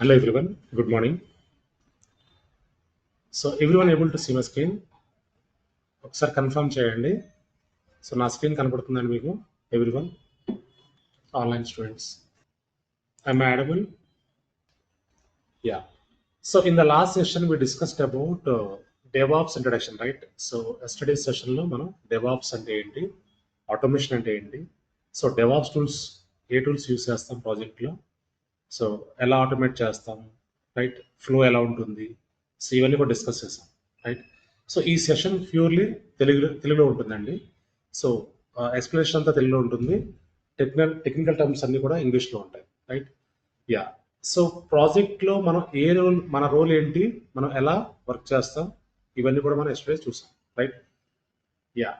Hello everyone, good morning. So everyone able to see my screen? ఒకసారి confirm చేయండి. So నా screen కనపడుతుందండి మీకు everyone online students. Am I audible? Yeah. So in the last session we discussed about DevOps introduction, right? So yesterday's session లో మనం DevOps అంటే ఏంటి, automation అంటే ఏంటి, సో DevOps టూల్స్ ఏ టూల్స్ యూస్ చేస్తాం ప్రాజెక్ట్లో, సో ఎలా ఆటోమేట్ చేస్తాం, రైట్, ఫ్లో ఎలా ఉంటుంది, సో ఇవన్నీ కూడా డిస్కస్ చేసాం, రైట్. సో ఈ సెషన్ ప్యూర్లీ తెలుగులో ఉంటుందండి. సో ఎక్స్ప్లెనేషన్ అంతా తెలుగులో ఉంటుంది, టెక్నికల్ టర్మ్స్ అన్నీ కూడా ఇంగ్లీష్లో ఉంటాయి, రైట్. యా. సో ప్రాజెక్ట్లో మనం మన రోల్ ఏంటి, మనం ఎలా వర్క్ చేస్తాం, ఇవన్నీ కూడా మనం ఎస్టర్డే చూసాం, రైట్. యా.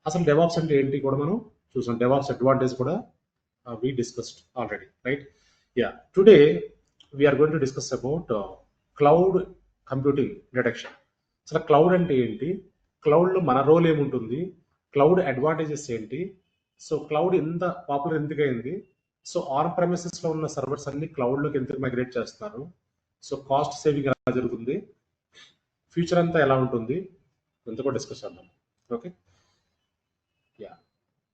అసలు డెవాప్స్ అంటే ఏంటి కూడా మనం చూసాం, డెవాప్స్ అడ్వాంటేజ్ కూడా we discussed already, right? Yeah. Today we are going to discuss about cloud computing introduction. So cloud అంటే ఏంటి, క్లౌడ్లో మన రోల్ ఏముంటుంది, క్లౌడ్ అడ్వాంటేజెస్ ఏంటి, సో క్లౌడ్ ఎంత పాపులర్ ఎందుకైంది, సో ఆన్ ప్రెమిసెస్లో ఉన్న సర్వర్స్ అన్ని క్లౌడ్లోకి ఎందుకు మైగ్రేట్ చేస్తున్నారు, సో కాస్ట్ సేవింగ్ ఎలా జరుగుతుంది, ఫ్యూచర్ అంతా ఎలా ఉంటుంది, అంతా కూడా డిస్కస్ చేద్దాం. Okay. Yeah.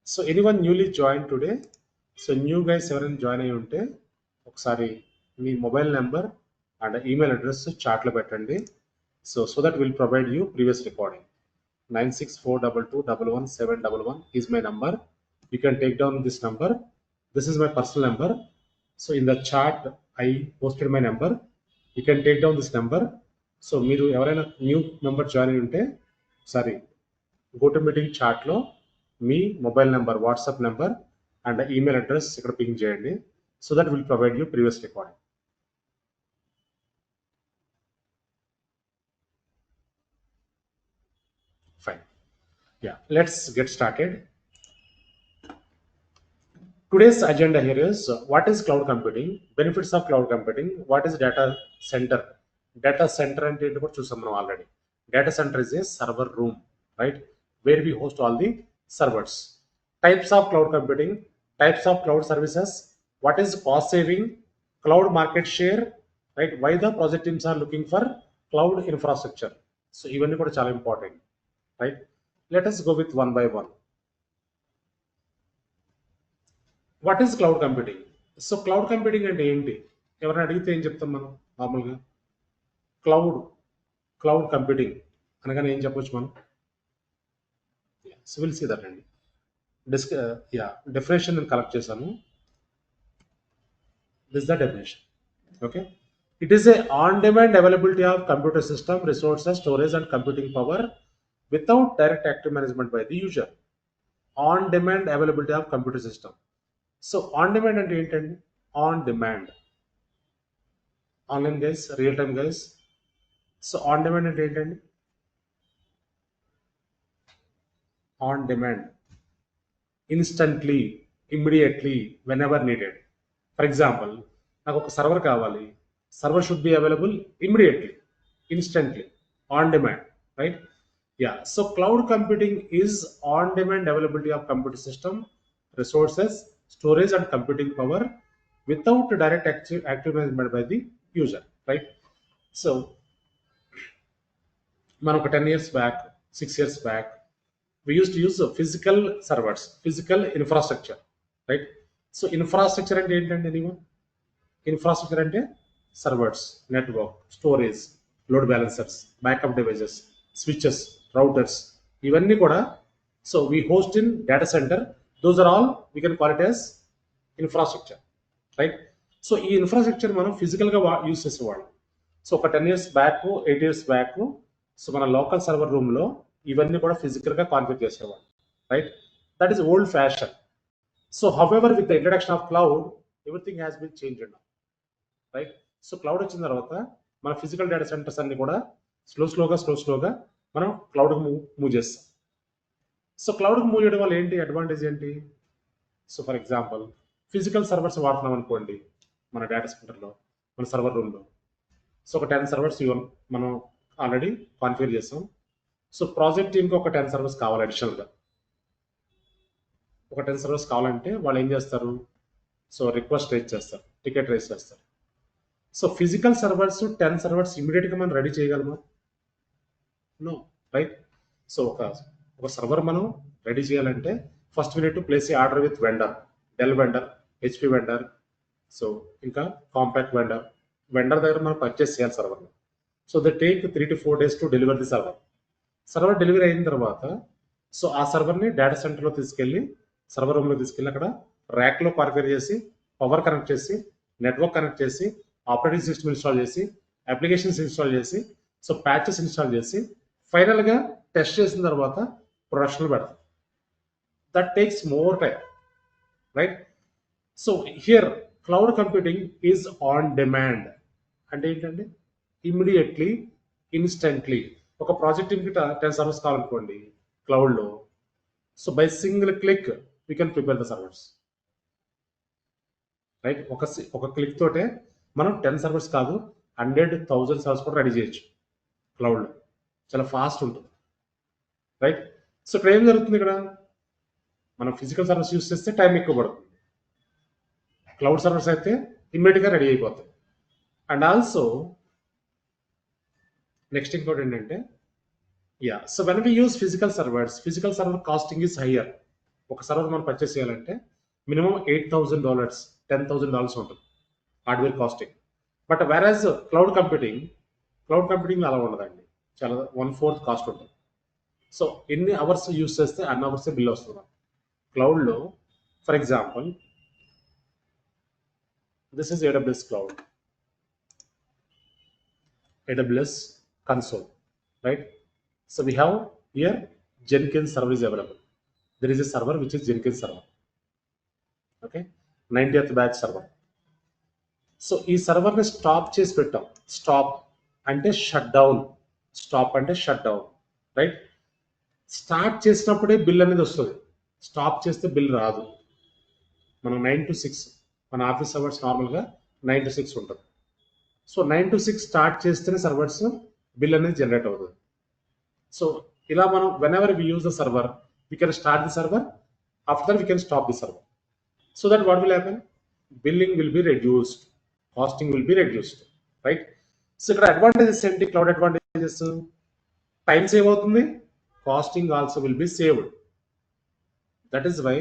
So anyone newly join today, so new guys ఎవరైనా జాయిన్ అయ్యి ఉంటే ఒకసారి మీ mobile number and email address చాట్లో పెట్టండి. So that will provide you previous recording. 9642211711 is my number. You can take down this number. This is my personal number. So in the chat I posted my number. You can take down this number. So మీరు ఎవరైనా new member join అయ్యి ఉంటే ఒకసారి go to meeting చాట్లో మీ mobile number, WhatsApp number and email address ఇక్కడ ping చేయండి. So that will provide you previous recording. Fine. Yeah, let's get started. Today's agenda here is what is cloud computing, benefits of cloud computing, what is data center. Data center అంటే ఏంటి కూడా చూసాం మనం already. Data center is a server room, right, where we host all the servers. Types of cloud computing, types of cloud services, what is cost saving, cloud market share, right, why the project teams are looking for cloud infrastructure. So ఇవన్నీ కూడా చాలా important, right. Let us go with one by one. What is cloud computing? So cloud computing అంటే ఏంటి, ఎవరైనా అడిగితే ఏం చెప్తాం మనం నార్మల్గా? క్లౌడ్ కంప్యూటింగ్ అనగానే ఏం చెప్పొచ్చు మనం? సో విల్ సీ దట్ అండి. డెఫినేషన్ నేను కలెక్ట్ చేశాను. This the definition. Okay. It is a on demand availability of computer system, resources, storage and computing power without direct active management by the user. On demand availability of computer system. So on demand అంటే ఏంటండి? On demand, online guys, real time guys. So on demand అంటే ఏంటండి? On demand, instantly, immediately, whenever needed. For example, నాకు ఒక server కావాలి, server should be available immediately, instantly, on demand, right. Yeah. So cloud computing is on demand availability of computer system, resources, storage and computing power without direct active management by the user, right. So మనం ఒక 10 years back, 6 years back, we used to use physical servers, physical infrastructure, right. So infrastructure అంటే ఏంటండి? Infrastructure అంటే servers, network, storage, load balancers, backup devices, switches, routers, ఇవన్నీ కూడా. So we host in data centre. Those are all we can call it as infrastructure, right. So ఈ infrastructure మనం ఫిజికల్గా use చేసేవాళ్ళం. So ఒక 10 years back, 8 years back, so మన local server రూమ్లో ఇవన్నీ కూడా ఫిజికల్గా కాన్ఫిగర్ చేసేవాళ్ళం, right. That is old fashion. So however with the introduction of cloud everything has been changed now, right. So cloud వచ్చిన తర్వాత మన ఫిజికల్ డేటా సెంటర్స్ అన్ని కూడా స్లోగా మనం క్లౌడ్కి మూవ్ చేస్తాం. సో క్లౌడ్కి మూవ్ చేయడం వల్ల ఏంటి అడ్వాంటేజ్ ఏంటి? So for example, physical servers వాడుతున్నాం అనుకోండి మన డేటా సెంటర్లో, మన సర్వర్ రూమ్లో. సో ఒక 10 సర్వర్స్ మనం ఆల్రెడీ కాన్ఫిగర్ చేస్తాం. సో ప్రాజెక్ట్ టీమ్కి ఒక 10 సర్వర్స్ కావాలి అడిషనల్గా. ఒక 10 సర్వర్స్ కావాలంటే వాళ్ళు ఏం చేస్తారు? సో రిక్వెస్ట్ రేజ్ చేస్తారు, టికెట్ రేజ్ చేస్తారు, సో ఫిజికల్ సర్వర్స్ 10 సర్వర్స్ ఇమీడియట్గా మనం రెడీ చేయగలమా? No, right? సో ఒక సర్వర్ మనం రెడీ చేయాలంటే first we need to place a order with vendor, Dell vendor, HP vendor, so ఇంకా కాంపాక్ట్ వెండర్ దగ్గర మనం పర్చేస్ చేయాలి సర్వర్ని. So they take 3 to 4 days to deliver the server delivery అయిన తర్వాత సో ఆ సర్వర్ని డేటా సెంటర్లో తీసుకెళ్ళి సర్వర్ రూమ్లో తీసుకెళ్ళి అక్కడ ర్యాక్లో కాన్ఫిగర్ చేసి పవర్ కనెక్ట్ చేసి నెట్వర్క్ కనెక్ట్ చేసి ఆపరేటింగ్ సిస్టమ్ ఇన్స్టాల్ చేసి అప్లికేషన్స్ ఇన్స్టాల్ చేసి సో ప్యాచెస్ ఇన్స్టాల్ చేసి ఫైనల్గా టెస్ట్ చేసిన తర్వాత ప్రొడక్షన్లో పెడతాం. That takes more time, right? So here cloud computing is on demand. అంటే ఏంటంటే ఇమ్మీడియట్లీ, ఇన్స్టెంట్లీ. ఒక ప్రాజెక్ట్ టీమ్కి 10 సర్వర్స్ కావాలనుకోండి క్లౌడ్లో, so by single click we can prepare the servers, right? ఒక క్లిక్ తోటే మనం 10 సర్వర్స్ కాదు 100,000 సర్వర్స్ కూడా రెడీ చేయొచ్చు క్లౌడ్లో. చాలా ఫాస్ట్ ఉంటుంది, రైట్? సో ఇక్కడ ఏం జరుగుతుంది, ఇక్కడ మనం ఫిజికల్ సర్వర్స్ యూస్ చేస్తే టైం ఎక్కువ పడుతుంది, క్లౌడ్ సర్వర్స్ అయితే ఇమ్మీడియట్గా రెడీ అయిపోతాయి. అండ్ ఆల్సో నెక్స్ట్ ఇంకోటి ఏంటంటే so when we use physical server costing is higher. ఒక సర్వర్ మనం పర్చేస్ చేయాలంటే మినిమం $8,000, $10,000 ఉంటుంది hardware costing. But whereas cloud computing అలా ఉండదండి, చాలా 1/4 కాస్ట్ ఉంటుంది. సో ఎన్ని అవర్స్ యూస్ చేస్తే అన్ని అవర్సే బిల్ వస్తుంది క్లౌడ్లో. For example this is AWS Cloud, AWS console, right? So we have here Jenkins server is available. There is a server which is Jenkins server, okay, 90th batch server. So ఈ సర్వర్ని stop చేసి పెట్టాం. Stop అంటే shut down, right? Start చేసినప్పుడే bill అనేది వస్తుంది, stop చేస్తే bill రాదు. మనం 9 to 6 మన ఆఫీస్ అవర్స్ నార్మల్గా 9 to 6 ఉంటుంది. సో 9 to 6 స్టార్ట్ చేస్తేనే సర్వర్స్ బిల్ అనేది జనరేట్ అవుతుంది. సో ఇలా మనం whenever we use the server, we can start the server, after that we can stop the server. So that what will happen? Billing will be reduced, costing will be reduced, right? So ఇక్కడ advantages ఏంటి? Cloud advantages, time save అవుతుంది, costing also will be saved. That is why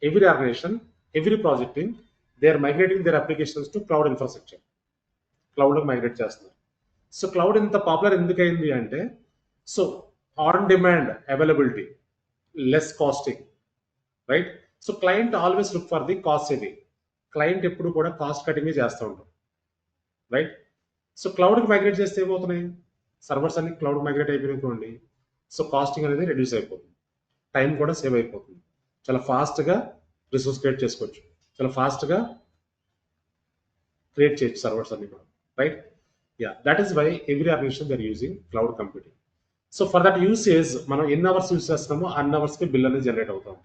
every organization, every project team, they are migrating their applications to cloud infrastructure. క్లౌడ్లోకి migrate చేస్తున్నారు. So cloud ఇంత popular ఎందుకైంది అంటే so on demand availability, less costing, right? So client always look for the cost saving. Client ఎప్పుడు కూడా cost cutting చేస్తూ ఉంటాం, right? So క్లౌడ్కి migrate చేస్తే ఏమవుతున్నాయి, సర్వర్స్ అన్ని క్లౌడ్ మైగ్రేట్ అయిపోయినకోండి, సో కాస్టింగ్ అనేది రెడ్యూస్ అయిపోతుంది, టైం కూడా సేవ్ అయిపోతుంది, చాలా ఫాస్ట్గా రిసోర్స్ క్రియేట్ చేసుకోవచ్చు, చాలా ఫాస్ట్గా క్రియేట్ చేయొచ్చు సర్వర్స్ అన్ని కూడా, right? That is why every organization they are using cloud computing. So for that usage మనం ఎన్ని అవర్స్ యూస్ చేస్తున్నామో అన్ని అవర్స్కి బిల్ అనేది జనరేట్ అవుతాం,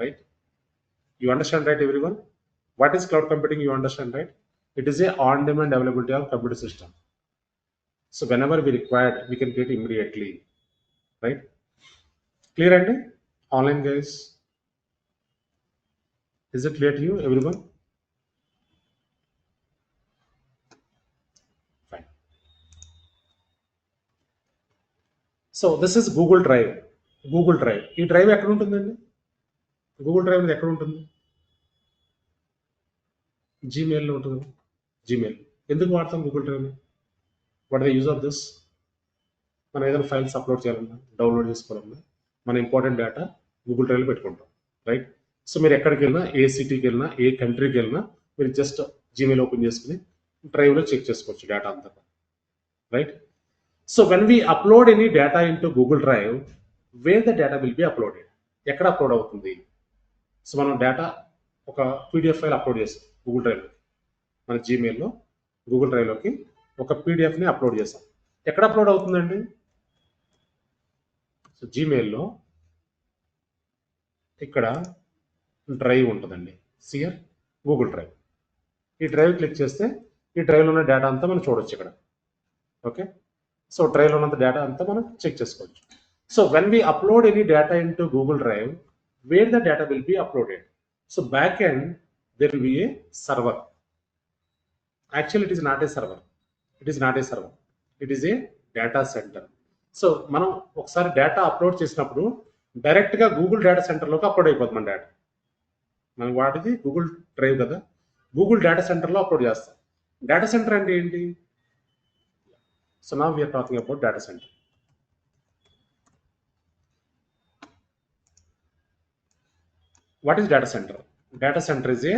right? You understand, right everyone? What is cloud computing? You understand, right? It is a on-demand availability of computer system. So whenever we required, we can get immediately, right? Clear, and online guys, is it clear to you, everyone? Fine. So this is Google Drive. ఈ drive ఎక్కడ ఉంటుందండి? Google drive ఎక్కడ ఉంటుంది? జీమెయిల్లో ఉంటుంది. Gmail ఎందుకు వాడతాం Google డ్రైవ్ని? What the use of this? మనం ఏదైనా ఫైల్స్ అప్లోడ్ చేయాలన్నా, డౌన్లోడ్ చేసుకోవాలన్నా, మన ఇంపార్టెంట్ డేటా గూగుల్ డ్రైవ్లో పెట్టుకుంటాం, రైట్? సో మీరు ఎక్కడికి వెళ్ళినా, ఏ సిటీకి వెళ్ళినా, ఏ కంట్రీకి వెళ్ళినా మీరు జస్ట్ జీమెయిల్ ఓపెన్ చేసుకుని డ్రైవ్లో చెక్ చేసుకోవచ్చు డేటా అంతా, right? So when we upload any data in to Google drive, wear the data will be uploaded, ఎక్కడ అప్లోడ్ అవుతుంది? సో మనం డేటా ఒక పీడిఎఫ్ ఫైల్ అప్లోడ్ చేస్తాం గూగుల్ డ్రైవ్లో, మన జీమెయిల్లో గూగుల్ డ్రైవ్లోకి ఒక పీడిఎఫ్ని అప్లోడ్ చేసాం. ఎక్కడ అప్లోడ్ అవుతుందండి? సో జీమెయిల్లో ఇక్కడ డ్రైవ్ ఉంటుందండి, సిఆర్ గూగుల్ డ్రైవ్. ఈ డ్రైవ్ క్లిక్ చేస్తే ఈ డ్రైవ్లో ఉన్న డేటా అంతా మనం చూడొచ్చు ఇక్కడ, ఓకే? సో డ్రైవ్లో ఉన్నంత డేటా అంతా మనం చెక్ చేసుకోవచ్చు. So when we upload any data in to Google drive, wear the data will be uploaded? So back end there will be a server, actually it is not a server. It is A data centre. So మనం ఒకసారి data upload చేసినప్పుడు డైరెక్ట్గా Google data సెంటర్లోకి upload అయిపోతుంది మన data. మనం వాటిది Google drive కదా, గూగుల్ డేటా సెంటర్లో అప్లోడ్ చేస్తాం. డేటా సెంటర్ అంటే ఏంటి? So now we are talking about data center. What is data center? Data center is a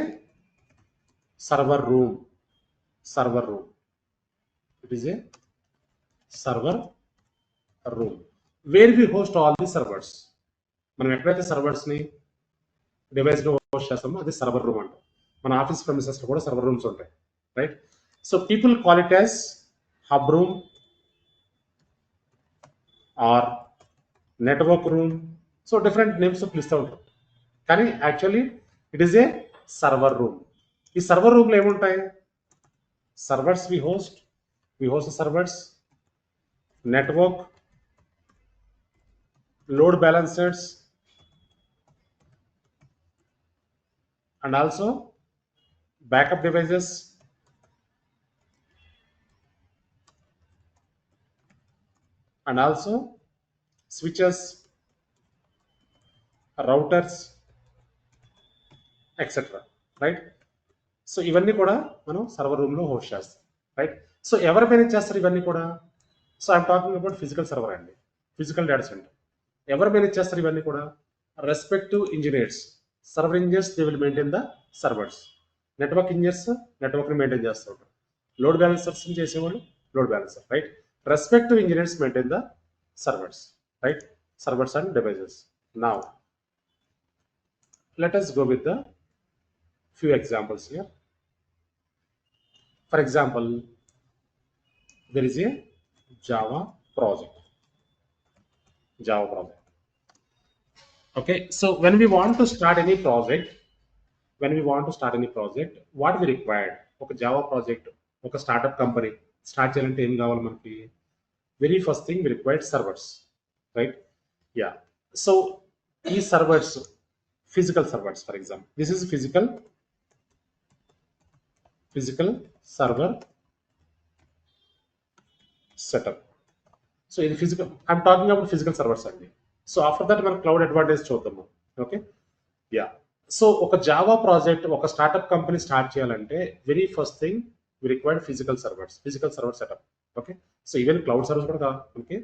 server room. It is a server room where we host all the servers. మనం ఎక్కడైతే సర్వర్స్ని డివైస్లో host చేస్తామో అది server room అంటాం. మన office ప్రెమిసెస్లో కూడా server rooms ఉంటాయి, right? So people call it as hub room or network room. So different names పిలుస్తూ ఉంటారు, కానీ actually it is a server room. ఈ సర్వర్ రూమ్లో ఏముంటాయి? Servers we host servers, network, load balancers, and also backup devices, and also switches, routers, etc. Right? So ఇవన్నీ కూడా మనం server రూమ్లో హోస్ట్ చేస్తాం, రైట్? సో ఎవరు మేనేజ్ చేస్తారు ఇవన్నీ కూడా? So I'm talking about physical server అండి, ఫిజికల్ డేటా సెంటర్. ఎవరు మేనేజ్ చేస్తారు ఇవన్నీ కూడా? Respective engineers, server engineers, they will maintain the servers. Network engineers నెట్వర్క్ని మెయింటైన్ చేస్తూ ఉంటారు. లోడ్ బ్యాలెన్సర్స్ చేసేవాళ్ళు load balancer, right? Respective engineers maintain the servers, right? Servers and devices. Now let us go with the few examples here. For example, there is a Java project. Okay, so when we want to start any project, what we required? Okay, Java project, okay, startup company start cheyalante em kavali manaki? Very first thing we required servers, right? Yeah, so these servers, physical servers, for example, this is physical server setup. So in physical, I'm talking about physical servers only. So after that మనం cloud advantage చూద్దాము. Okay, yeah. So ఒక Java project, ఒక startup company start చేయాలంటే very first thing we required physical server setup. Okay, so even cloud servers కూడా మనకి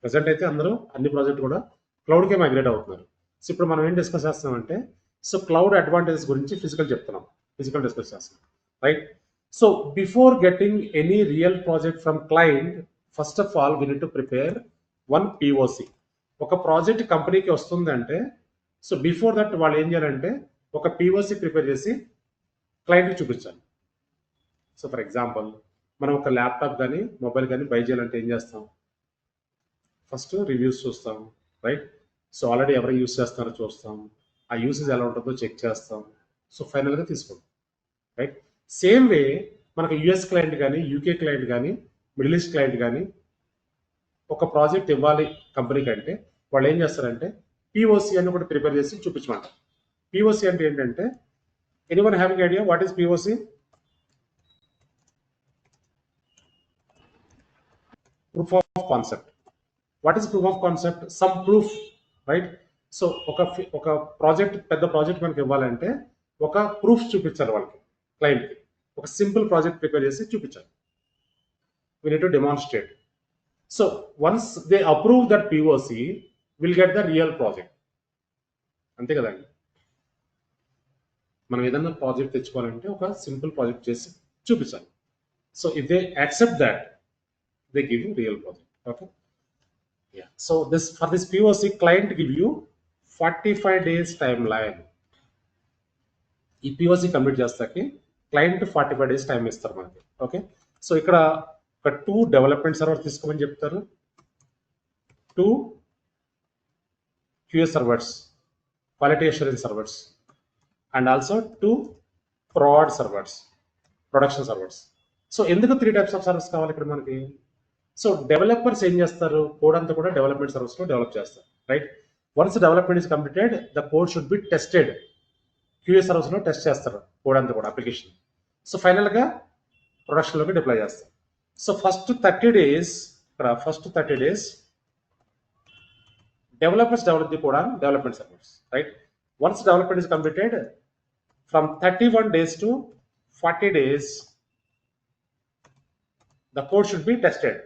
present అయితే అందరూ అన్ని ప్రాజెక్ట్ కూడా క్లౌడ్కే మైగ్రేట్ అవుతున్నారు. సో ఇప్పుడు మనం ఏం డిస్కస్ చేస్తామంటే, సో క్లౌడ్ అడ్వాంటేజెస్ గురించి ఫిజికల్ డిస్కస్ చేస్తున్నాం, right? So before getting any real project from client, first of all we need to prepare one POC. ఒక ప్రాజెక్ట్ కంపెనీకి వస్తుందంటే, సో బిఫోర్ దట్ వాళ్ళు ఏం చేయాలంటే ఒక POC ప్రిపేర్ చేసి క్లయింట్కి చూపించాలి. సో ఫర్ ఎగ్జాంపుల్, మనం ఒక ల్యాప్టాప్ కానీ మొబైల్ కానీ బై చేయాలంటే ఏం చేస్తాం? ఫస్ట్ రివ్యూస్ చూస్తాం, రైట్? సో ఆల్రెడీ ఎవరు యూస్ చేస్తున్నారో చూస్తాం, ఆ యూసేజ్ ఎలా ఉంటుందో చెక్ చేస్తాం, సో ఫైనల్గా తీసుకుంటాం, రైట్? సేమ్ వే మనకు US క్లయింట్ కానీ, UK క్లయింట్ కానీ, మిడిల్ ఈస్ట్ క్లయింట్ కానీ ఒక ప్రాజెక్ట్ ఇవ్వాలి కంపెనీకి అంటే వాళ్ళు ఏం చేస్తారంటే POC అని ఒకటి ప్రిపేర్ చేసి చూపించమంటారు. POC అంటే ఏంటంటే, anyone having idea what is POC? Proof of concept. What is proof of concept? Some proof, right? So ఒక ప్రాజెక్ట్, పెద్ద ప్రాజెక్ట్ మనకి ఇవ్వాలంటే ఒక ప్రూఫ్ చూపించాలి వాళ్ళకి, క్లయింట్కి. ఒక సింపుల్ ప్రాజెక్ట్ ప్రిపేర్ చేసి చూపించాలి. We need to demonstrate. So once they approve that POC, we'll get the real project. అంతే కదండి. మనం ఏదైనా ప్రాజెక్ట్ తెచ్చుకోవాలంటే ఒక సింపుల్ ప్రాజెక్ట్ చేసి చూపించాలి. So if they accept that, they give you real project. Okay, yeah. So for this POC, client give you 45 days timeline. ఈ POC complete చేస్తాకి client 45 days time ఇస్తారు మనకి. ఓకే, సో ఇక్కడ ఒక 2 development server తీసుకోమని చెప్తారు, 2 QA servers, quality assurance servers, and also 2 production servers. So ఎందుకు 3 types of servers కావాలి ఇక్కడ మనకి? సో డెవలపర్స్ ఏం చేస్తారు? కోడ్ అంతా కూడా డెవలప్మెంట్ సర్వర్స్లో డెవలప్ చేస్తారు, right? Once development is completed, the code should be tested. QA సర్వర్స్లో టెస్ట్ చేస్తారు కోడ్ అంతా కూడా, అప్లికేషన్. సో ఫైనల్గా ప్రొడక్షన్లోకి డిప్లాయ్ చేస్తాం. So first 30 days developers develop the code on development servers, right? Once development is completed, from 31 days to 40 days, the code should be tested.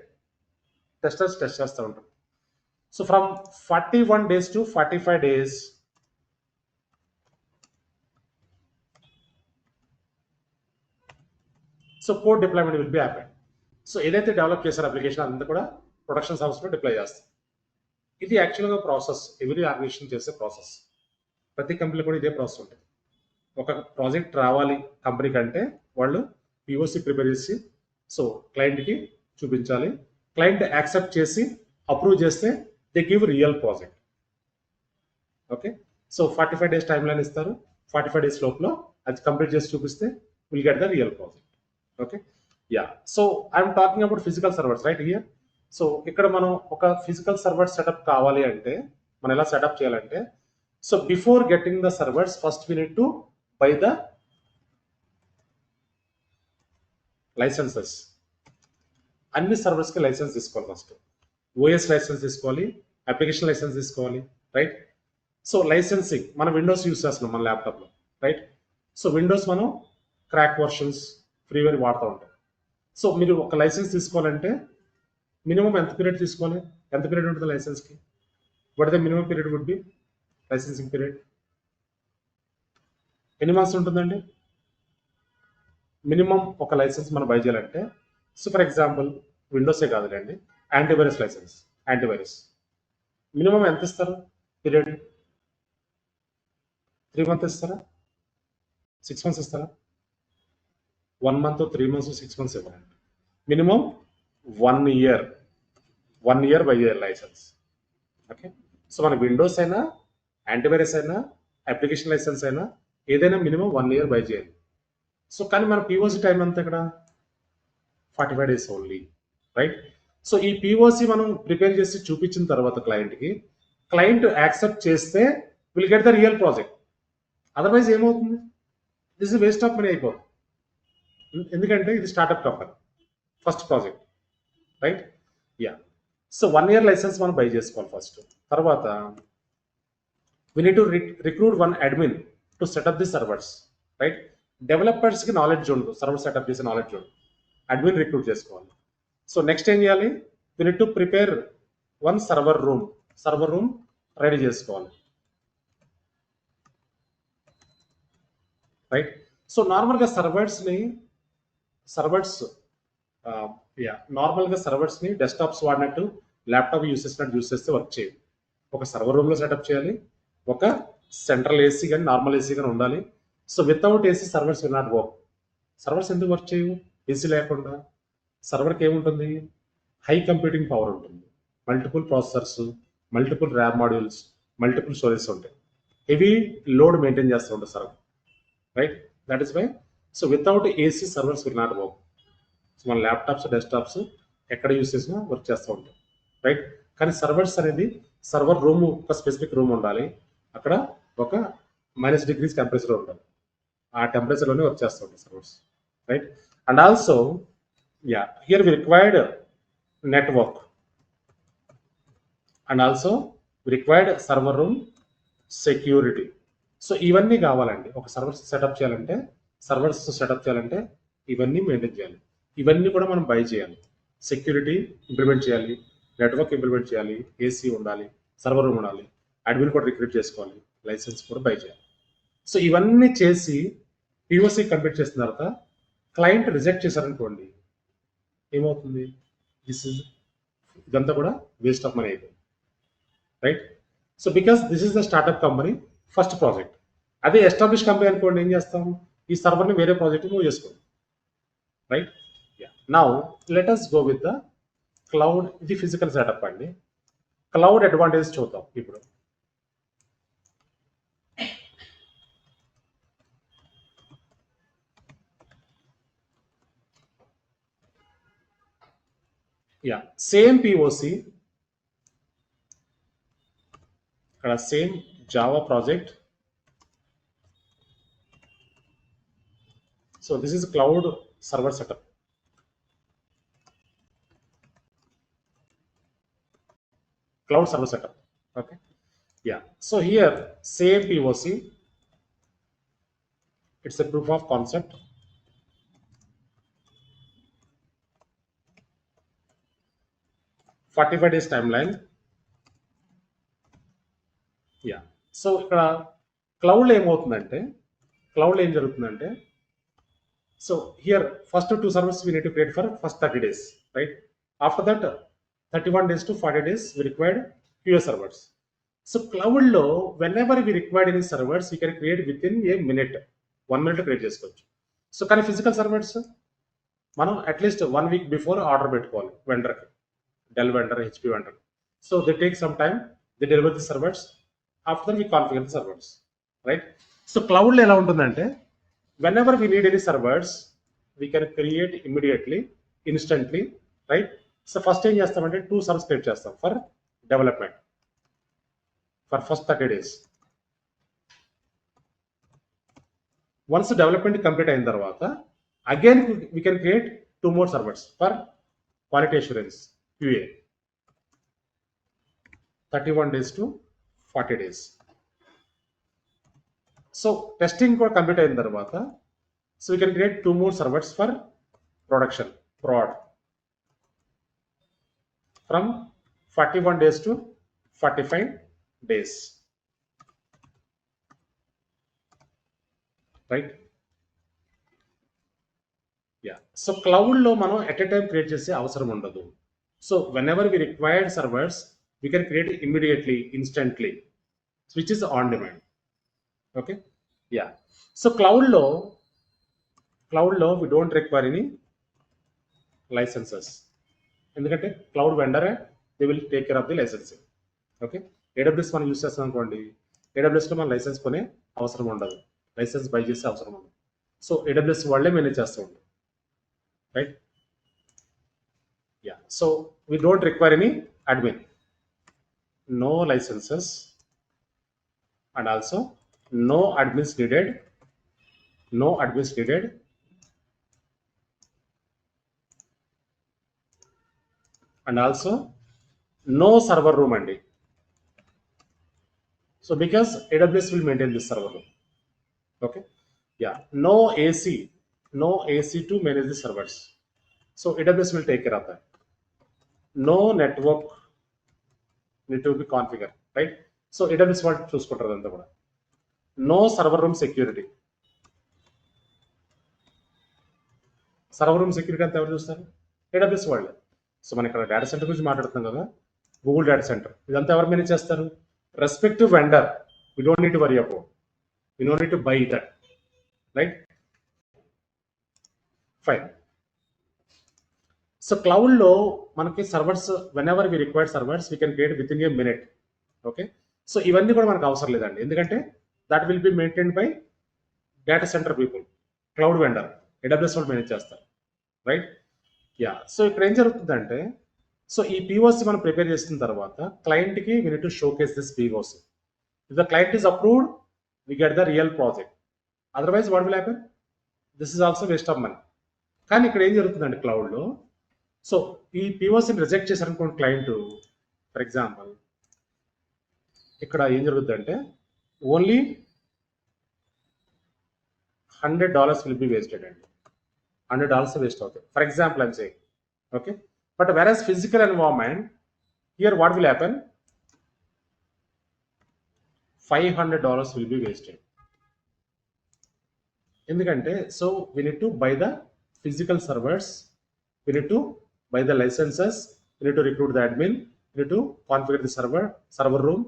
Testers test చేస్తూ ఉంటారు. So from 41 days to 45 days, so code deployment will be happen. So ఏదైతే develop చేశారో application అంతా కూడా production సర్వీస్లో deploy చేస్తాం. ఇది యాక్చువల్గా ప్రాసెస్, ఎవరీ ఆర్గనైజేషన్ చేసే ప్రాసెస్. ప్రతి కంపెనీలో కూడా ఇదే ప్రాసెస్ ఉంటుంది. ఒక ప్రాజెక్ట్ రావాలి కంపెనీ కంటే వాళ్ళు పిఓసి ప్రిపేర్ చేసి సో క్లయింట్కి చూపించాలి. క్లయింట్ యాక్సెప్ట్ చేసి అప్రూవ్ చేస్తే they give real project. Okay, so 45 days time line ఇస్తారు. 45 డేస్ లోపల అది కంప్లీట్ చేసి చూపిస్తే will get the real project. Okay, yeah. So I'm talking about physical servers right here. So ఇక్కడ మనం ఒక ఫిజికల్ సర్వర్ సెటప్ కావాలి అంటే మనం ఎలా సెటప్ చేయాలంటే, so before getting the servers first we need to buy the licences. అన్ని సర్వర్స్కి licence తీసుకోవాలి. ఫస్ట్ ఓఎస్ లైసెన్స్ తీసుకోవాలి, అప్లికేషన్ లైసెన్స్ తీసుకోవాలి, రైట్? సో లైసెన్సింగ్ మనం విండోస్ యూస్ చేస్తున్నాం మన ల్యాప్టాప్లో, రైట్? సో విండోస్ మనం క్రాక్ వర్షన్స్ ఫ్రీవేర్ వాడుతూ ఉంటాం. సో మీరు ఒక లైసెన్స్ తీసుకోవాలంటే మినిమం ఎంత పీరియడ్ తీసుకోవాలి? ఎంత పీరియడ్ ఉంటుంది లైసెన్స్కి? What the minimum period would be? Licensing period ఎన్ని మంత్స్ ఉంటుందండి మినిమం ఒక లైసెన్స్ మనం బై చేయాలంటే? సో ఫర్ ఎగ్జాంపుల్ విండోసే కాదులేండి, యాంటీవైరస్ లైసెన్స్, యాంటీవైరస్ మినిమం ఎంత ఇస్తారు పీరియడ్? 3 months ఇస్తారా? 6 months ఇస్తారా? 1 month, 3 months, 6 months ఇవ్వాలండి. Minimum 1 year, 1 year buy year licence. Okay, so మన విండోస్ అయినా యాంటీవైరస్ అయినా అప్లికేషన్ లైసెన్స్ అయినా ఏదైనా మినిమం 1 year బై చేయాలి. సో కానీ మన పిఓసి టైం అంతా ఇక్కడ 45 days ఓన్లీ, రైట్? సో ఈ పిఓసి మనం ప్రిపేర్ చేసి చూపించిన తర్వాత క్లయింట్కి, క్లయింట్ యాక్సెప్ట్ చేస్తే will get the real project. Otherwise ఏమవుతుంది? This is waste of money అయిపోతుంది. ఎందుకంటే ఇది startup company, first project, right? Yeah. So 1 year licence మనం బై చేసుకోవాలి ఫస్ట్. తర్వాత we need to recruit 1 admin to set up the servers, right? డెవలపర్స్కి knowledge ఉండదు, server setup చేసే నాలెడ్జ్ ఉండదు, అడ్మిన్ రిక్రూట్ చేసుకోవాలి. సో నెక్స్ట్ ఏం చేయాలి? We need to prepare 1 server room ready చేసుకోవాలి, రైట్? సో నార్మల్గా సర్వర్స్ని డెస్క్టాప్స్ వాడినట్టు ల్యాప్టాప్ యూస్ చేస్తే వర్క్ చేయదు. ఒక సర్వర్ రూమ్లో సెటప్ చేయాలి, ఒక సెంట్రల్ ఏసీ కానీ నార్మల్ ఏసీ కానీ ఉండాలి. So without AC servers will not work. Servers ఎందుకు వర్క్ చేయవు ఏసీ లేకుండా? సర్వర్కి ఏముంటుంది? హై కంప్యూటింగ్ పవర్ ఉంటుంది, multiple processors, multiple RAM modules, multiple storage ఉంటాయి, హెవీ లోడ్ మెయింటైన్ చేస్తూ ఉంటుంది server, right? That is why so without AC servers will not work. So మన ల్యాప్టాప్స్, డెస్క్టాప్స్ ఎక్కడ యూస్ చేసినా వర్క్ చేస్తూ ఉంటాం, రైట్? కానీ సర్వర్స్ అనేది సర్వర్ రూమ్, ఒక స్పెసిఫిక్ రూమ్ ఉండాలి, అక్కడ ఒక -degrees టెంపరేచర్ ఉండాలి, ఆ టెంపరేచర్లోనే వర్క్ చేస్తూ ఉంటాయి servers, right? And also here we required network and also required server room security. So ఇవన్నీ కావాలండి ఒక సర్వర్స్ సెటప్ చేయాలంటే ఇవన్నీ మెయింటైన్ చేయాలి, ఇవన్నీ కూడా మనం బై చేయాలి. సెక్యూరిటీ ఇంప్లిమెంట్ చేయాలి, నెట్వర్క్ ఇంప్లిమెంట్ చేయాలి, ఏసీ ఉండాలి, సర్వర్ రూమ్ ఉండాలి, అడ్మిన్ కూడా రిక్రూట్ చేసుకోవాలి, లైసెన్స్ కూడా బై చేయాలి. సో ఇవన్నీ చేసి పిఓసి కంప్లీట్ చేసిన తర్వాత క్లయింట్ రిజెక్ట్ చేశారనుకోండి, ఏమవుతుంది? ఇదంతా కూడా వేస్ట్ ఆఫ్ మనీ అయిపోయింది, right? So because this is the startup company first project. అదే ఎస్టాబ్లిష్ కంపెనీ అనుకోండి, ఏం చేస్తాం? ఈ సర్వర్ని వేరే ప్రాజెక్ట్ మూవ్ చేసుకుంటాం, right? Now let us go with the cloud. ఇది ఫిజికల్ సెటప్ అండి. క్లౌడ్ అడ్వాంటేజ్ చూద్దాం ఇప్పుడు. సేమ్ పిఓసి, ఇక్కడ same Java project. So this is cloud server setup. cloud server setup. Okay. Yeah. So here, same POC, it's a proof of concept. "45 days timeline." Yeah. So ఇక్కడ క్లౌడ్లో ఏమవుతుందంటే, క్లౌడ్లో ఏం జరుగుతుందంటే, so here first 2 servers we need to create for first 30 days, right? After that 31 days to 40 days we required fewer servers. So క్లౌడ్లో whenever we required any servers we can create within a minute, 1 minute create చేసుకోవచ్చు. So కానీ physical servers మనం at least 1 week before order పెట్టుకోవాలి వెండర్కి, Dell vendor, HP vendor. So they take some time, they deliver the servers, after we configure the servers, right? So క్లౌడ్లో ఎలా ఉంటుందంటే, whenever we need any servers we can create immediately, instantly, right? So first ఏం చేస్తామంటే 2 servers create చేస్తాం for development for first 30 days. Once development complete అయిన తర్వాత again we can create 2 more servers for quality assurance, QA, 31 days to 40 days. So testing కూడా complete అయిన తర్వాత so we can create 2 more servers for production, prod, from 41 days to 45 days, right? Yeah. So క్లౌడ్లో మనం at a time create చేసే అవసరం ఉండదు. So whenever we required servers we can create immediately, instantly, which is on demand. Okay. Yeah. So క్లౌడ్లో we don't require any licenses, ఎందుకంటే cloud vendor they will take care of the licensing. Okay. AWS మనం use చేస్తాం అనుకోండి, AWSలో మనం licence కొనే అవసరం ఉండదు, licence by చేసే అవసరం ఉండదు. సో AWS వాళ్ళే మేనేజ్ చేస్తూ ఉంటారు, right? Yeah. So we don't require any admin, no licenses, and also no admins needed, and also no server room andi. So because AWS will maintain this server room. Okay. Yeah. No AC to manage the servers, so AWS will take care of that. No network need to be configured, right? So AWS వాళ్ళు చూసుకుంటారు అంతా కూడా. No server room security, server room security అంతా ఎవరు చూస్తారు? AWS వాళ్ళే. So మనం ఇక్కడ డేటా సెంటర్ గురించి మాట్లాడుతున్నాం కదా, గూగుల్ డేటా సెంటర్, ఇదంతా ఎవరు మేనేజ్ చేస్తారు? Respective vendor. We don't need to worry about, we don't need to buy that, right? Fine. So క్లౌడ్లో మనకి servers whenever we require servers we can create within a minute. Okay. So ఇవన్నీ కూడా మనకు అవసరం లేదండి, ఎందుకంటే that will be maintained by data centre people, cloud vendor, AWS వాళ్ళు manage చేస్తారు, రైట్? యా. సో ఇక్కడ ఏం జరుగుతుందంటే, సో ఈ POC మనం ప్రిపేర్ చేసిన తర్వాత క్లయింట్కి we need to showcase this POC. If the client is approved we get the real project, otherwise what will happen? This is also waste of money. కానీ ఇక్కడ ఏం జరుగుతుందంటే క్లౌడ్లో, సో ఈ POCని రిజెక్ట్ చేశారనుకోండి క్లయింట్, ఫర్ ఎగ్జాంపుల్ ఇక్కడ ఏం జరుగుతుందంటే only $100 will be wasted అండి, $100 వేస్ట్ అవుతాయి, for example I'm saying. Okay. But whereas physical environment here what will happen? $500 will be wasted. ఎందుకంటే so we need to buy the physical servers, we need to buy the licenses, we need to recruit the admin, we need to configure the server room,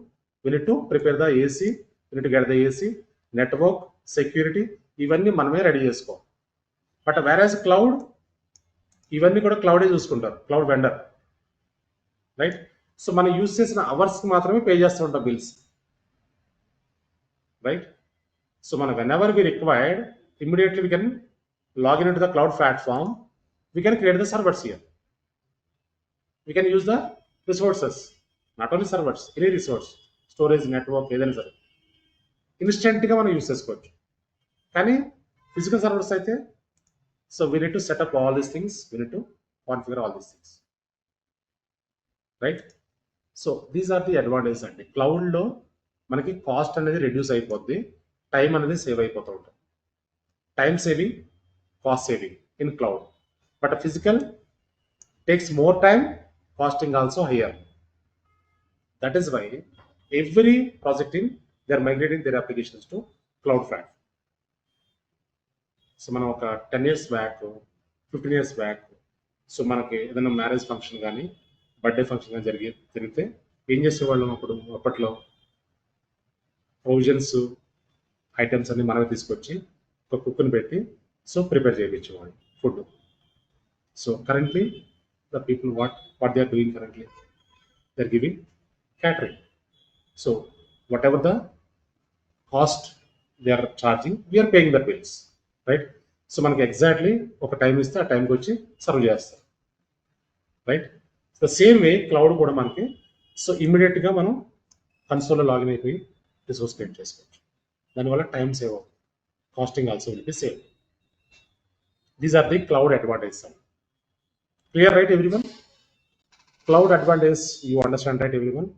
we need to prepare the AC, we need to get the AC, network, security, ఇవన్నీ మనమే ready చేసుకో. But whereas cloud ఇవన్నీ కూడా క్లౌడే చూసుకుంటారు, cloud vendor, right? So మనం use చేసిన అవర్స్కి మాత్రమే పే చేస్తూ ఉంటాం బిల్స్, రైట్? సో మనం whenever we required immediately we can log into the cloud platform, we can create the servers here, we can use the resources, not only servers, any resource, storage, network, ఏదైనా సరే ఇన్స్టెంట్గా మనం use చేసుకోవచ్చు. కానీ physical servers అయితే so we need to set up all these things, we need to configure all these things, right? So these are the advantages అండి. క్లౌడ్లో మనకి కాస్ట్ అనేది రెడ్యూస్ అయిపోద్ది, టైం అనేది సేవ్ అయిపోతూ ఉంటుంది. Time saving, cost saving in cloud. But physical takes more time, costing also higher. That is why every project team, they are migrating their applications to cloud platform. So మనం ఒక 10 years back, 15 years back, so మనకి ఏదైనా marriage function కానీ birthday function కానీ జరిగితే ఏం చేసేవాళ్ళం అప్పట్లో ప్రొవిజన్స్ ఐటమ్స్ అన్ని మనమే తీసుకొచ్చి ఒక కుక్ని పెట్టి సో ప్రిపేర్ చేయించేవాళ్ళం food. So currently the people what they are doing currently, they are giving catering. So whatever the cost they are charging, we are paying the bills, right? So manaki exactly oka time iste aa time ki vachi serve chestar, right? The same way cloud kuda manaki so immediate ga manam console lo login ayipoyi resource create chesukochu. Dani valla time save avutundi, costing also will be saved. These are the cloud advantages. Clear, right, everyone? Cloud advantage, you understand, right, everyone?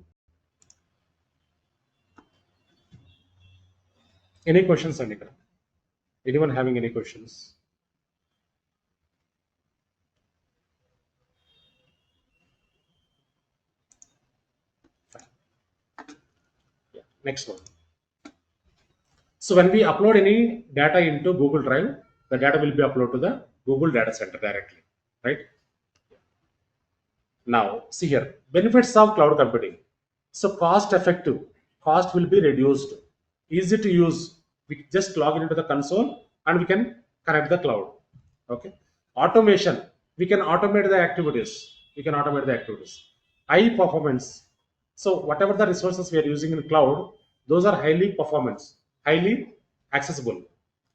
Any questions, Anika? Anyone having any questions? Yeah. Next one. So when we upload any data into Google Drive, the data will be uploaded to the Google data center directly, right? Now, see here, benefits of cloud computing. So cost effective, cost will be reduced, easy to use. We just log into the console and we can connect the cloud. Okay. Automation, we can automate the activities. High performance. So whatever the resources we are using in cloud, those are highly performance, highly accessible,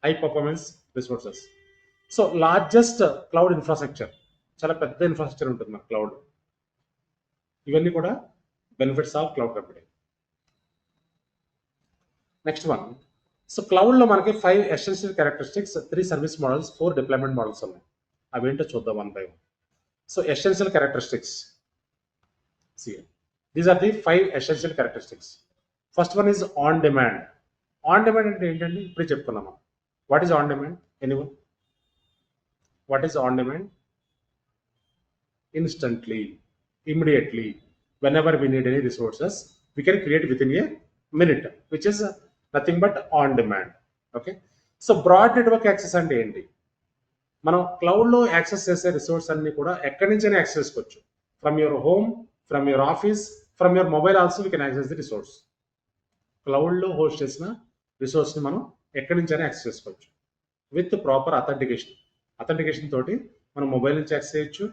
high performance resources. So largest cloud infrastructure, చాలా పెద్ద infrastructure ఉంటుంది మన cloud. ఇవన్నీ కూడా benefits of cloud computing. Next one, so క్లౌడ్లో మనకి 5 essential characteristics, 3 service models, 4 deployment models ఉన్నాయి. అవేంటో చూద్దాం one by one. So essential characteristics, these are the 5 essential characteristics. First one is on demand. On demand అంటే ఏంటండి? ఇప్పుడే చెప్పుకున్నాము. What is on demand? Anyone? What is on demand? Instantly, immediately, whenever we need any resources, we can create within a minute, which is nothing but on demand. Okay. So broad network access అంటే ఏంటి? మనం క్లౌడ్లో access చేసే resource అన్ని కూడా ఎక్కడి నుంచైనా access చేసుకోవచ్చు. From your home, from your office, from your mobile also we can access the resource. క్లౌడ్లో హోస్ట్ చేసిన రిసోర్స్ని మనం ఎక్కడి నుంచైనా యాక్సెస్ చేసుకోవచ్చు విత్ ప్రాపర్ అథెంటికేషన్ తోటి మనం మొబైల్ నుంచి యాక్సెస్ చేయొచ్చు,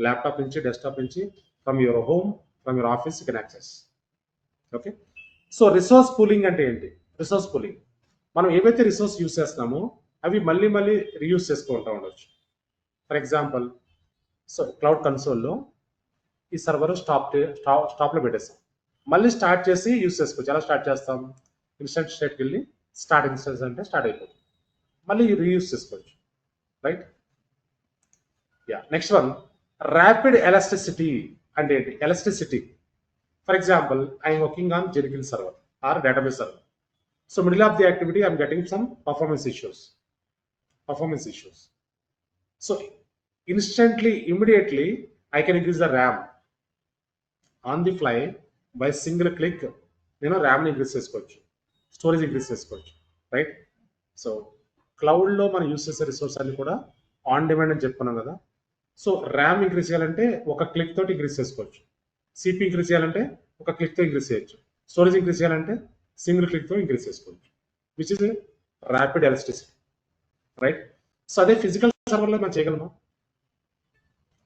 ల్యాప్టాప్ నుంచి, డెస్క్టాప్ నుంచి, from your home, from your office you can access. Okay. So resource pooling అంటే ఏంటి? రిసోర్స్ పూలింగ్, మనం ఏవైతే రిసోర్స్ యూస్ చేస్తున్నామో అవి మళ్ళీ రీయూస్ చేసుకుంటూ ఉండొచ్చు. ఫర్ ఎగ్జాంపుల్, సో క్లౌడ్ కన్సోల్లో ఈ సర్వర్ స్టాప్లో పెట్టేస్తాం, మళ్ళీ స్టార్ట్ చేసి యూస్ చేసుకోవచ్చు. ఎలా స్టార్ట్ చేస్తాం? ఇన్స్టెంట్ స్టేట్కి వెళ్ళి స్టార్ట్ ఇన్స్టెన్స్ అంటే స్టార్ట్ అయిపోతుంది, మళ్ళీ రీయూస్ చేసుకోవచ్చు, right? Yeah. Next one, rapid elasticity అంటే ఏంటి? Elasticity, for example, I'm working on Jenkins server or database server. So middle of the activity, I'm getting some performance issues. So instantly, immediately, I can increase the RAM on the fly by single click. RAM increase చేసుకోవచ్చు, storage increase చేసుకోవచ్చు, right? So cloud లో మనం use చేసే resource అన్ని కూడా on demand అని చెప్పుకున్నాం కదా. సో RAM ఇంక్రీజ్ చేయాలంటే ఒక క్లిక్ తోటి ఇంక్రీజ్ చేసుకోవచ్చు, CPU ఇంక్రీజ్ చేయాలంటే ఒక క్లిక్ తో ఇంక్రీజ్ చేయొచ్చు, స్టోరేజ్ ఇంక్రీజ్ చేయాలంటే సింగిల్ క్లిక్తో ఇంక్రీజ్ చేసుకోవచ్చు, which is rapid elasticity, right? So అదే ఫిజికల్ సర్వర్లో మనం చేయగలమా?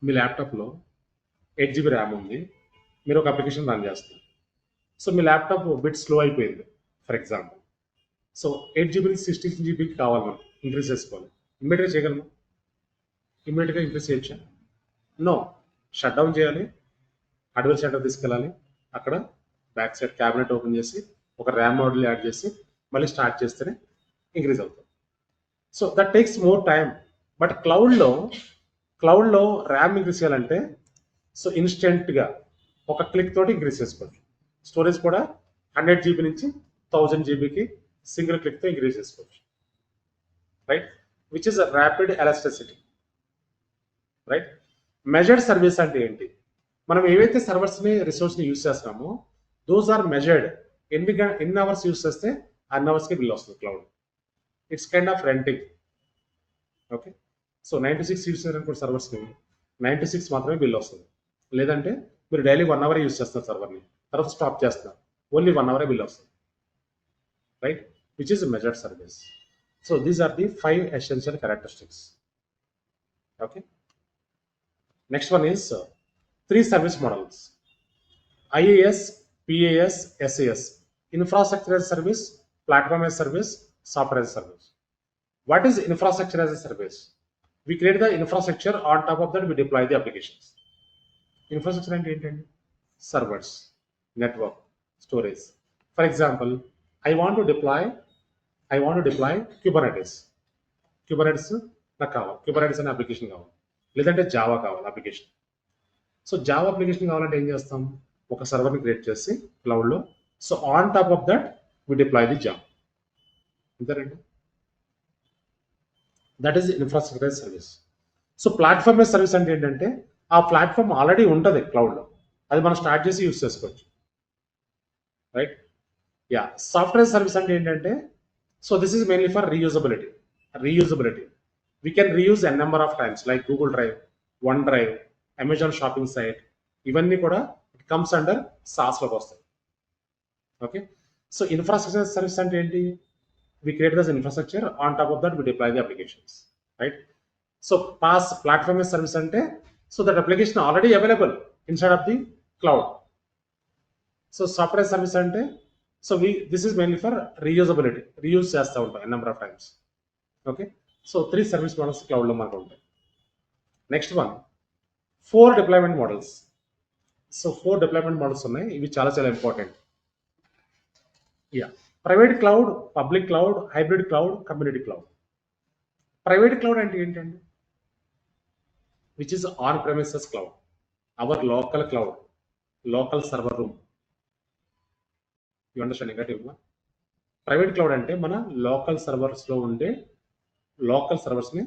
మీ ల్యాప్టాప్లో 8 GB ర్యామ్ ఉంది, మీరు ఒక అప్లికేషన్ రన్ చేస్తారు. సో మీ ల్యాప్టాప్ బిట్ స్లో అయిపోయింది ఫర్ ఎగ్జాంపుల్. సో 8 GB నుంచి 16 GB కావాలి, మనం ఇంక్రీజ్ చేసుకోవాలి. ఇమ్మీడియట్గా చేయగలమా? ఇమ్మీడియట్గా ఇంక్రీజ్ చేయొచ్చా? నో. షట్ డౌన్ చేయాలి, హార్డ్వేర్ సెంటర్ తీసుకెళ్ళాలి, అక్కడ బ్యాక్ సైడ్ క్యాబినెట్ ఓపెన్ చేసి ఒక ర్యామ్ మోడల్ యాడ్ చేసి మళ్ళీ స్టార్ట్ చేస్తేనే ఇంక్రీజ్ అవుతుంది. So that takes more time. But క్లౌడ్లో ర్యామ్ ఇంక్రీజ్ చేయాలంటే సో ఇన్స్టెంట్గా ఒక క్లిక్ తోటి ఇంక్రీజ్ చేసుకోవచ్చు. స్టోరేజ్ కూడా 100 GB నుంచి 1000 GBకి సింగిల్ క్లిక్తో ఇంక్రీజ్ చేసుకోవచ్చు, right, which is rapid elasticity, right. Measured service అంటే ఏంటి? మనం ఏవైతే సర్వర్స్ని రిసోర్స్ని యూజ్ చేస్తున్నామో దోస్ ఆర్ మెజర్డ్. ఎన్ని అవర్స్ యూజ్ చేస్తే అన్ని అవర్స్కి బిల్ వస్తుంది cloud. It's kind of renting. Okay, so 96 use చేయాలనుకోండి సర్వర్స్ని, 96 మాత్రమే బిల్ వస్తుంది. లేదంటే మీరు డైలీ 1 అవర్ యూజ్ చేస్తారు సర్వర్ని, తర్వాత స్టాప్ చేస్తున్నారు, ఓన్లీ 1 అవరే బిల్ వస్తుంది, right, which is measured service. So these are the 5 essential characteristics. Okay, next one is 3 service models: IaaS, PaaS, SaaS. Infrastructure as a service, platform as a service, software as a service. What is infrastructure as a service? We create the infrastructure, on top of that we deploy the applications. Infrastructure and ఏంటండి? Servers, network, storage. For example, I want to deploy Kubernetes. నాకు కావాలి, Kubernetes అనే application కావాలి, లేదంటే Java కావాలి application. So Java application కావాలంటే ఏం చేస్తాం? ఒక సర్వర్ని క్రియేట్ చేసి క్లౌడ్లో, so on top of that we deploy the Java. అంతేనండి, that is infrastructure service. So platform service అంటే ఏంటంటే ఆ ప్లాట్ఫామ్ ఆల్రెడీ ఉంటుంది క్లౌడ్లో, అది మనం స్టార్ట్ చేసి యూజ్ చేసుకోవచ్చు, రైట్. యా, సాఫ్ట్వేర్ సర్వీస్ అంటే ఏంటంటే, so this is mainly for reusability. We can reuse n number of times, like Google Drive, OneDrive, Amazon shopping site, ఇవన్నీ కూడా ఇట్ కమ్స్ అండర్ సాస్లోకి వస్తాయి. ఓకే, సో ఇన్ఫ్రాస్ట్రక్చర్ సర్వీస్ అంటే ఏంటి? we create this infrastructure, on top of that we deploy the applications, right. So PaaS, platform as service ante, so that application already available inside of the cloud. So software as service ante, so this is mainly for reusability, reuse chestha untam a number of times. Okay, so 3 service models cloud lo manaku untayi. Next one, 4 deployment models. So 4 deployment models ఉన్నాయి, ఇవి చాలా important. Private cloud, public cloud, hybrid cloud, community cloud. Private cloud అంటే ఏంటండి? Which is on premises cloud, our local cloud, local server room. You understanding that? Private cloud అంటే మన local సర్వర్స్లో ఉండే local సర్వర్స్ని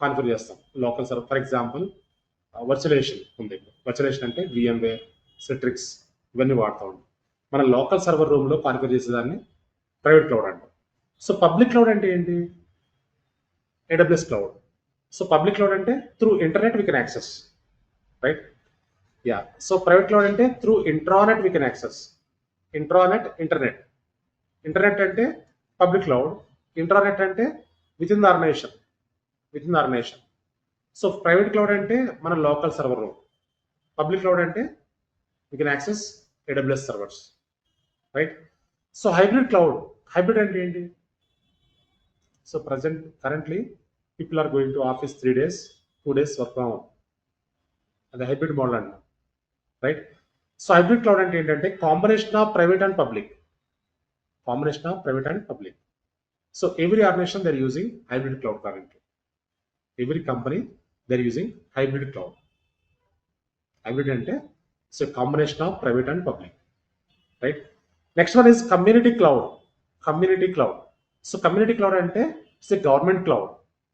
కాన్ఫిగర్ చేస్తాం. Local server, for example virtualisation ఉంది. Virtualisation అంటే VMware, సిట్రిక్స్, ఇవన్నీ వాడుతూ ఉంటాం. మన లోకల్ సర్వర్ రూమ్లో కాన్ఫిగర్ చేసేదాన్ని ప్రైవేట్ క్లౌడ్ అంటాం. సో పబ్లిక్ క్లౌడ్ అంటే ఏంటి? AWS cloud. So public cloud అంటే through internet we can access, right. Yeah, so private cloud అంటే through intranet we can access. Internet అంటే పబ్లిక్ క్లౌడ్, ఇంట్రానెట్ అంటే with in the organization. So private cloud అంటే మన local server room, public cloud అంటే we can access AWS servers, right. So hybrid అంటే ఏంటి? So currently people are going to office 3 days, 2 days work from home, అది hybrid model అంట, right. So hybrid cloud అంటే ఏంటంటే combination of private and public. So every organization they are using hybrid cloud currently. Every company they are using hybrid cloud. Hybrid అంటే so combination of private and public, right. Next one is community cloud. So community cloud అంటే it's a government cloud,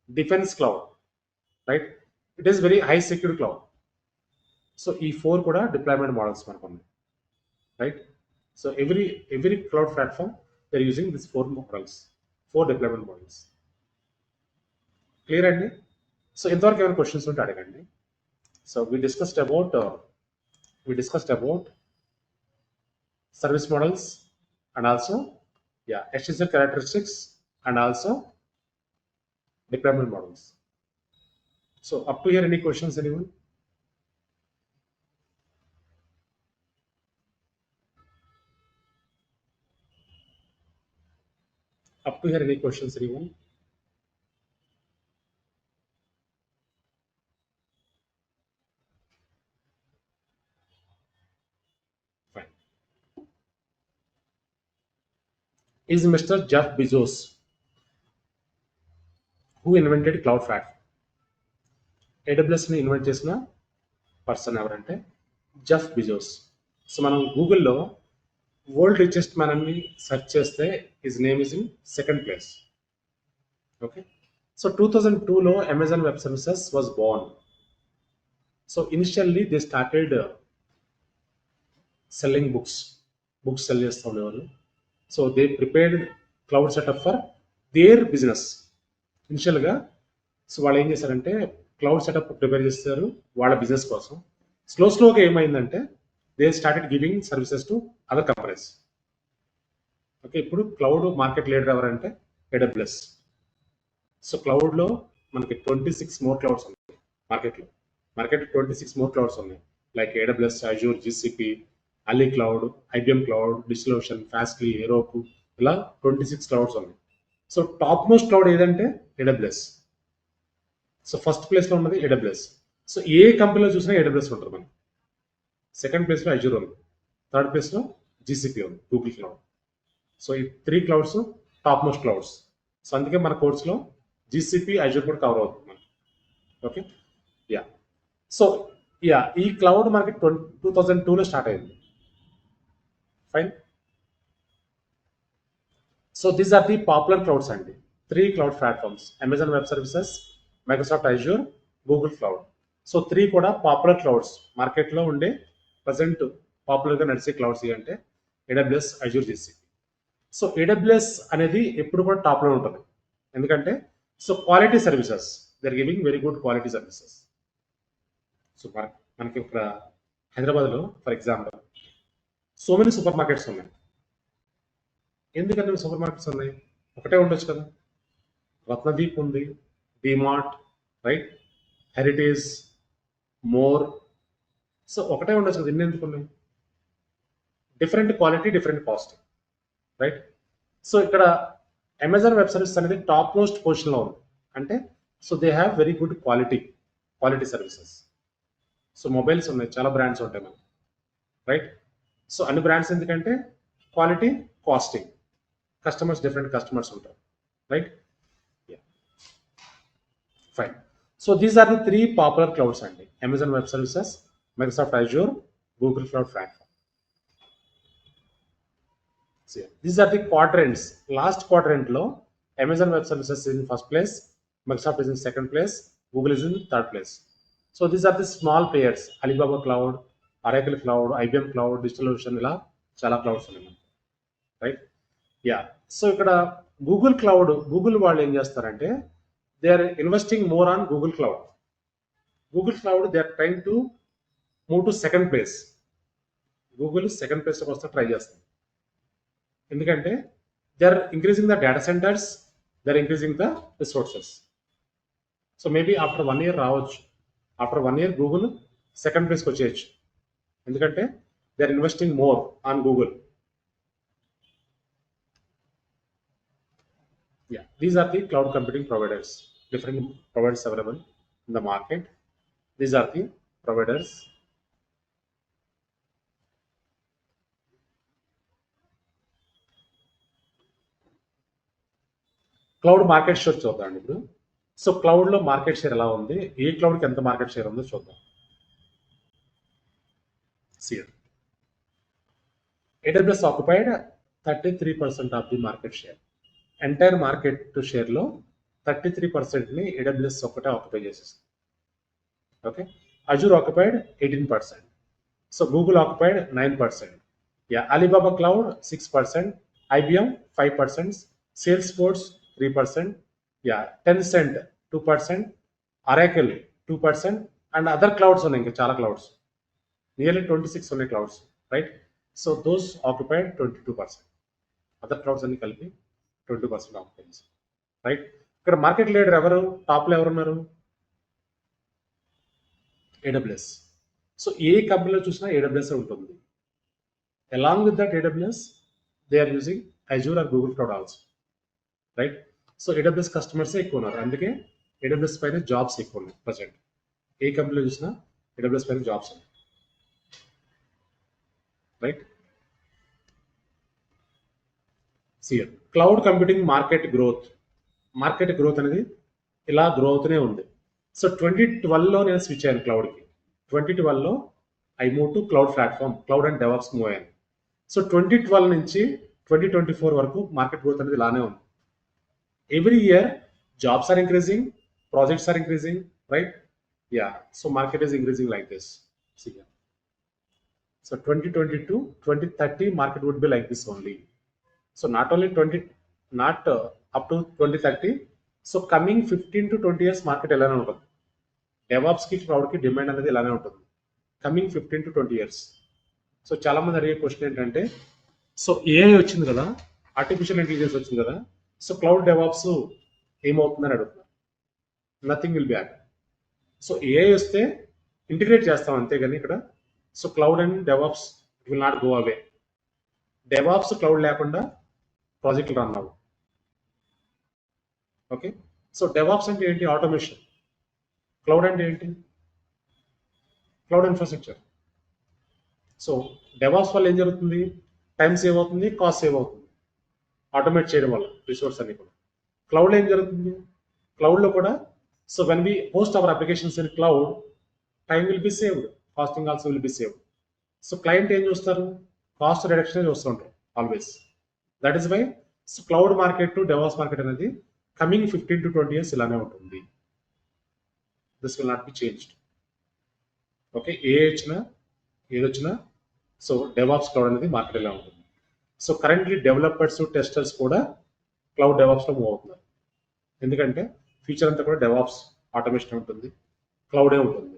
defence cloud, right. It is very high secure cloud. So ఈ 4 కూడా deployment models మనకు ఉన్నాయి, right. So every cloud platform they are using this 4 deployment models. Clear అండి? So ఇంతవరకు ఏమైనా questions ఉంటే అడగండి. So we discussed about service models and also essential characteristics and also deployment models. So up to here, any questions, anyone? Up to here, any questions, anyone? Fine. Is Mr. Jeff Bezos, who invented cloud platform? AWS ని invent చేసిన person ఎవరంటే Jeff Bezos. So మనం గూగుల్లో world richest man అని search చేస్తే his name is in second place. Okay. So 2002లో Amazon web services was born. So initially they started selling books sell చేస్తూ ఉండేవాళ్ళు. So they prepared cloud setup for their business ఇనిషియల్గా. So వాళ్ళు ఏం చేశారంటే cloud setup prepare చేస్తారు వాళ్ళ business కోసం. స్లోగా ఏమైందంటే they started giving services to other companies. Okay. ఇప్పుడు క్లౌడ్ మార్కెట్ లీడర్ ఎవరంటే AWS. సో క్లౌడ్లో మనకి 26 మోర్ క్లౌడ్స్ ఉన్నాయి మార్కెట్లో. 26 మోర్ క్లౌడ్స్ ఉన్నాయి, like AWS, Azure, GCP, Ali Cloud, IBM Cloud, DigitalOcean, Fastly, Heroku, ఇలా 26 క్లౌడ్స్ ఉన్నాయి. సో టాప్ మోస్ట్ క్లౌడ్ ఏదంటే AWS. సో ఫస్ట్ ప్లేస్లో ఉన్నది AWS. సో ఏ కంపెనీలో చూసినా AWS ఉంటుంది మనకి. సెకండ్ ప్లేస్లో Azure ఉంది, థర్డ్ ప్లేస్లో GCP ఉంది, గూగుల్ క్లౌడ్. సో ఈ 3 clouds top most clouds. So అందుకే మన కోర్స్లో GCP, Azure కూడా కవర్ అవుతుంది మనకి. ఓకే. యా. సో యా, ఈ క్లౌడ్ మనకి 2002లో స్టార్ట్ అయింది. Fine. So these are the popular clouds అండి. 3 cloud platforms: Amazon web services, Microsoft Azure, Google Cloud. So 3 కూడా పాపులర్ క్లౌడ్స్, మార్కెట్లో ఉండే ప్రజెంట్ పాపులర్గా నడిచే క్లౌడ్స్ అంటే AWS, Azure, GCP. So AWS అనేది ఎప్పుడు కూడా టాప్లో ఉంటుంది, ఎందుకంటే so quality services, they are giving very good quality services. So మనకి ఇక్కడ హైదరాబాద్లో for example so many super markets ఉన్నాయి. ఎందుకంటే సూపర్ మార్కెట్స్ ఉన్నాయి, ఒకటే ఉండొచ్చు కదా. రత్నదీప్ ఉంది, డిమార్ట్, రైట్, హెరిటేజ్, మోర్. సో ఒకటే ఉండొచ్చు కదా, ఎన్ని ఎందుకు ఉన్నాయి? Different quality, different cost, right. So ఇక్కడ అమెజాన్ వెబ్ సర్వీస్ అనేది టాప్ మోస్ట్ పొజిషన్లో ఉంది. అంటే so they have very good quality services. So mobiles ఉన్నాయి, చాలా బ్రాండ్స్ ఉంటాయి మనకి, రైట్. సో అన్ని బ్రాండ్స్ ఎందుకంటే క్వాలిటీ, కాస్టింగ్, డిఫరెంట్ కస్టమర్స్ ఉంటారు, right. Fine. So these are the 3 popular clouds అండి: Amazon web services, Microsoft Azure, Google cloud platform. These are the quadrants. Last క్వాడ్రెంట్లో Amazon web services in first place, Microsoft is in second place, Google is in third place. So these are the small players: Alibaba cloud, Oracle cloud, IBM cloud, DigitalOcean, ఇలా చాలా క్లౌడ్స్ ఉన్నాయి, right. Yeah. So ఇక్కడ Google వాళ్ళు ఏం చేస్తారంటే they are investing more on Google cloud. They are trying to move to second place. Google second ప్లేస్లోకి వస్తే ట్రై చేస్తుంది, ఎందుకంటే they are increasing the data centres, they are increasing the resources. So maybe after 1 year రావచ్చు, after 1 year Google second ప్లేస్కి వచ్చేయచ్చు, ఎందుకంటే they are investing more on Google. Yeah, these are the cloud computing providers, different providers available in the market. These are the providers. Cloud market share చూద్దాం ఇప్పుడు. So క్లౌడ్లో market share ఎలా ఉంది, ఏ క్లౌడ్కి ఎంత market share ఉందో చూద్దాం. See here AWS occupied 33% of the market share. Entire market షేర్లో 33%ని AWS ఒక్కటే ఆక్యుపై చేసేస్తుంది. Okay. Azure occupied 18%. So Google occupied 9%. Yeah. Alibaba cloud 6%, IBM 5%, Salesforce 3%, yeah, Tencent 2%, Oracle 2%, and other clouds ఉన్నాయి, ఇంకా చాలా క్లౌడ్స్, నియర్లీ 26 ఉన్నాయి clouds, right. So those occupied 22%. Other clouds అన్ని కలిపి 20% ఆక్యుపెన్స్, రైట్. ఇక్కడ మార్కెట్ లీడర్ ఎవరు, టాప్లో ఎవరున్నారు? AWS. సో ఏ కంపెనీలో చూసినా AWS ఉంటుంది. Along with that AWS they are using Azure or Google Cloud also, right. So AWS కస్టమర్సే ఎక్కువ ఉన్నారు, అందుకే AWS పైన జాబ్స్ ఎక్కువ ఉన్నాయి ప్రజెంట్. ఏ కంపెనీలో చూసినా AWS పైన జాబ్స్ ఉన్నాయి, right. See here cloud computing market growth అనేది ఇలా గ్రో అవుతూనే ఉంది. సో 2012లో నేను స్విచ్ అయ్యాను క్లౌడ్కి. 2012లో I move to cloud platform, cloud and DevOps move అయ్యాను. సో 2012 నుంచి 2024 వరకు మార్కెట్ గ్రోత్ అనేది ఇలానే ఉంది. Every year jobs are increasing, projects are increasing, right? Yeah, so market is increasing like this. See here. So 2022 2030 market would be like this only. So not only 20, not up to 2030, so coming 15 to 20 years market ఎలానే ఉంటుంది. DevOps కి cloud కి demand అనేది ఇలానే ఉంటుంది coming 15 to 20 years. So చాలా మంది అడిగే question ఏంటంటే, సో ఏఐ వచ్చింది కదా, ఆర్టిఫిషియల్ ఇంటెలిజెన్స్ వచ్చింది కదా, సో క్లౌడ్ డెవాప్స్ ఏమవుతుందని అడుగుతున్నారు. Nothing will be happy. So AI వస్తే ఇంటిగ్రేట్ చేస్తాం అంతేగాని ఇక్కడ. So cloud and DevOps will not go away. DevOps cloud లేకుండా ప్రాజెక్టులు రన్ అవ్వు. ఓకే, సో డెవాప్స్ అంటే ఏంటి? ఆటోమేషన్. క్లౌడ్ అంటే ఏంటి? Cloud infrastructure. సో డెవాప్స్ వల్ల ఏం జరుగుతుంది? టైం సేవ్ అవుతుంది, కాస్ట్ సేవ్ అవుతుంది ఆటోమేట్ చేయడం వల్ల రిసోర్స్ అన్ని కూడా. క్లౌడ్లో ఏం జరుగుతుంది? క్లౌడ్లో కూడా so when we host our applications in cloud, time will be saved, costing also will be saved. So client ఏం చూస్తారు? కాస్ట్ రిడక్షన్ చూస్తూ ఉంటారు always. That is why so cloud market to DevOps market అనేది coming 15 to 20 years ఇలానే ఉంటుంది. This will not be changed. Okay, ఏ వచ్చినా ఏది వచ్చినా సో డెవాప్స్ క్లౌడ్ అనేది మార్కెట్ ఇలా ఉంటుంది. సో కరెంట్లీ డెవలపర్స్ టెస్టర్స్ కూడా క్లౌడ్ డెవాప్స్లో మూవ్ అవుతున్నారు. ఎందుకంటే ఫ్యూచర్ అంతా కూడా డెవాప్స్ ఆటోమేషన్ ఉంటుంది, క్లౌడే ఉంటుంది.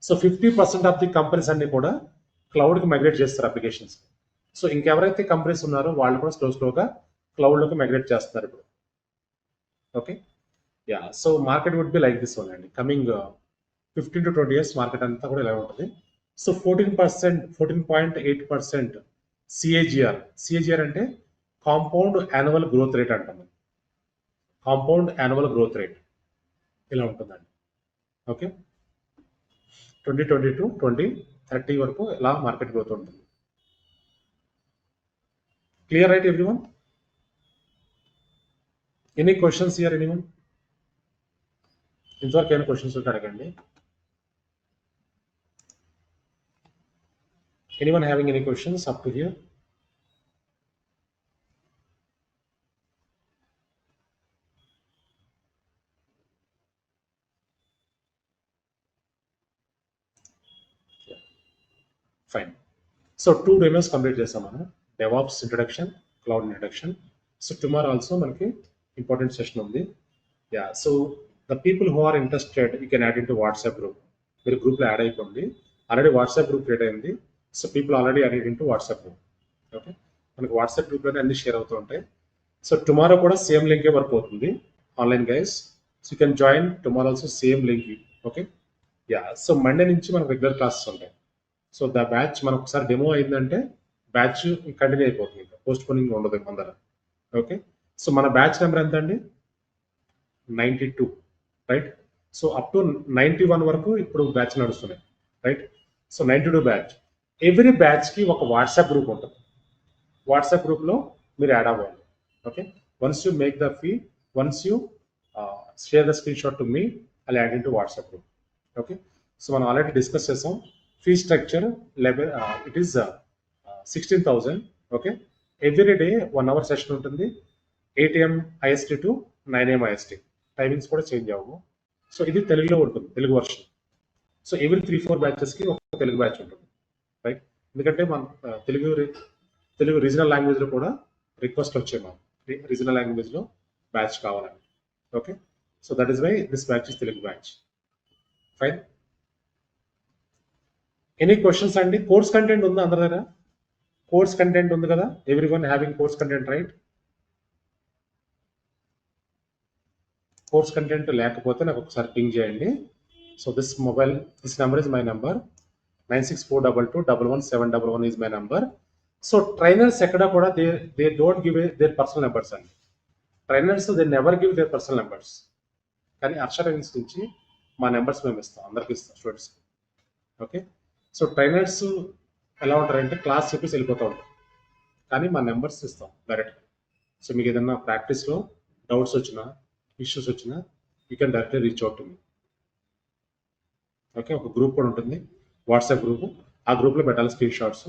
సో 50% ఆఫ్ ది కంపెనీస్ అన్ని కూడా క్లౌడ్కి మైగ్రేట్ చేస్తారు అప్లికేషన్స్. సో ఇంకెవరైతే కంపెనీస్ ఉన్నారో వాళ్ళు కూడా స్లోగా క్లౌడ్లోకి మైగ్రేట్ చేస్తున్నారు ఇప్పుడు. Okay, yeah, so market would be like this one అండి. కమింగ్ 15 to 20 years మార్కెట్ అంతా కూడా ఇలా ఉంటుంది. సో 14.8% సిఏజిఆర్ అంటే కాంపౌండ్ యాన్యువల్ గ్రోత్ రేట్ అంటాం. కాంపౌండ్ యాన్యువల్ గ్రోత్ రేట్ ఇలా ఉంటుందండి. ఓకే, 2020 to 2030 వరకు ఇలా మార్కెట్ గ్రోత్ ఉంటుంది. Clear right everyone? Any questions here anyone? ఇంతవరకు ఏమైనా క్వశ్చన్స్ ఉంటే అడగండి. Anyone having any questions up to here? Yeah. Fine. So 2 demos complete చేసాం మనం. DevOps introduction, cloud introduction. So tomorrow also మనకి important session ఉంది. Yeah. So the people who are interested, you can add into WhatsApp group. మీరు గ్రూప్లో add అయిపోండి. Already WhatsApp group create అయింది. So people already add into WhatsApp group. Okay, మనకి WhatsApp గ్రూప్లోనే అన్ని share అవుతూ ఉంటాయి. సో టుమారో కూడా సేమ్ లింకే వర్క్ అవుతుంది online guys. So you can join tomorrow also same link. Okay, yeah. So Monday నుంచి మనకు regular classes ఉంటాయి. సో ద బ్యాచ్ మనకు ఒకసారి డెమో అయిందంటే బ్యాచ్ కంటిన్యూ అయిపోతుంది, పోస్ట్ పోనింగ్ ఉండదు అందరం. ఓకే, సో మన బ్యాచ్ నెంబర్ ఎంత అండి? 92, రైట్? సో అప్ టు 91 వరకు ఇప్పుడు బ్యాచ్ నడుస్తున్నాయి, రైట్? So 92 batch. ఎవ్రీ బ్యాచ్కి ఒక వాట్సాప్ గ్రూప్ ఉంటుంది. వాట్సాప్ గ్రూప్లో మీరు యాడ్ అవ్వాలి. Okay, once you make the fee, once you share the screen shot to me, I add in to WhatsApp group. Okay, so మనం already discuss చేసాం. Fee structure it is 16,000. Okay, every day 1 hour session ఉంటుంది. 8 AM IST to 9 AM IST. Timings కూడా change అవ్వవు. So ఇది తెలుగులో ఉంటుంది, Telugu version. So every 3-4 బ్యాచెస్కి ఒక Telugu batch ఉంటుంది, రైట్? ఎందుకంటే మన తెలుగు రీజనల్ లాంగ్వేజ్లో కూడా రిక్వెస్ట్ వచ్చాయి మాకు, రీజనల్ లాంగ్వేజ్లో బ్యాచ్ కావాలని. Okay, so that is why this batch is Telugu batch. Fine. Any questions అండి? కోర్స్ కంటెంట్ ఉందా అందరి దగ్గర? కోర్స్ కంటెంట్ ఉంది కదా? Everyone having course content, right? Course content లేకపోతే నాకు ఒకసారి పింగ్ చేయండి. So this number is my number. 9642211711 is my number. So trainers ఎక్కడ కూడా they don't give their personal numbers అండి. Trainers they never give their personal numbers. కానీ Harsha trainings నుంచి మా నెంబర్స్ మేము ఇస్తాం, అందరికి ఇస్తాం స్టూడెంట్స్కి. ఓకే, సో ట్రైనర్స్ ఎలా ఉంటారంటే క్లాస్ చెప్పేసి వెళ్ళిపోతూ ఉంటారు, కానీ మా నెంబర్స్ ఇస్తాం డైరెక్ట్గా. సో మీకు ఏదైనా ప్రాక్టీస్లో డౌట్స్ వచ్చినా, ఇష్యూస్ వచ్చినా, you can directly reach out to me. Okay, ఒక గ్రూప్ కూడా ఉంటుంది, వాట్సాప్ గ్రూప్. ఆ గ్రూప్లో పెట్టాలి స్క్రీన్ షాట్స్.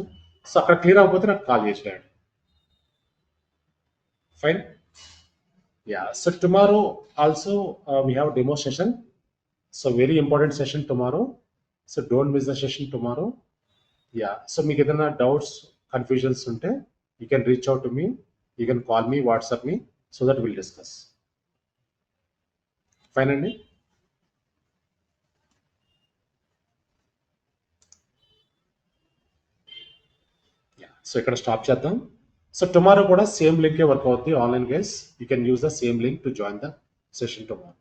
సో అక్కడ క్లియర్ అవ్వకపోతే నాకు కాల్ చేసేయండి. Fine. Yeah, so tomorrow also we have demo session. So very important session tomorrow. So don't miss the session tomorrow. Yeah, so మీకు ఏదైనా డౌట్స్ కన్ఫ్యూజన్స్ ఉంటే you can reach out to me, you can call me, WhatsApp me, so that will discuss. Fine అండి. So ఇక్కడ stop చేద్దాం. So tomorrow కూడా same లింకే work అవుతుంది online guys. You can use the same link to join the session tomorrow.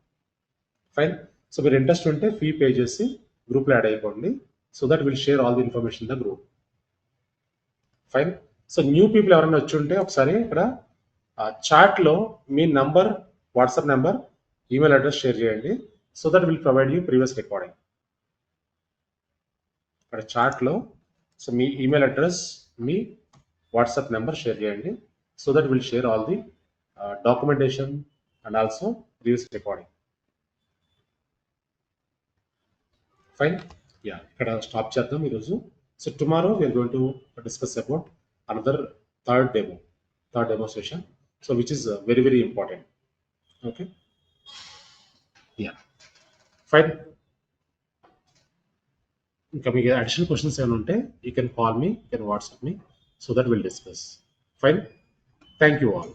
Fine. So మీరు interest ఉంటే fee pay చేసి గ్రూప్లో add అయిపోండి, so that will share all the information the group. Fine. So new people ఎవరైనా వచ్చి ఉంటే ఒకసారి ఇక్కడ చాట్లో మీ number, WhatsApp number, email address share చేయండి, so that will provide you previous recording. ఇక్కడ చాట్లో సో మీ ఈమెయిల్ అడ్రస్, మీ వాట్సాప్ నెంబర్ షేర్ చేయండి, so that will share all the documentation and also previous recording. Fine. Yeah, ఇక్కడ stop చేద్దాం ఈరోజు. So tomorrow we're going to discuss about another third demo session, so which is very very important. Okay. Yeah, fine. ఇంకా మీకు additional questions ఏమైనా ఉంటే you can call me, you can WhatsApp me, so that will discuss. Fine. Thank you all.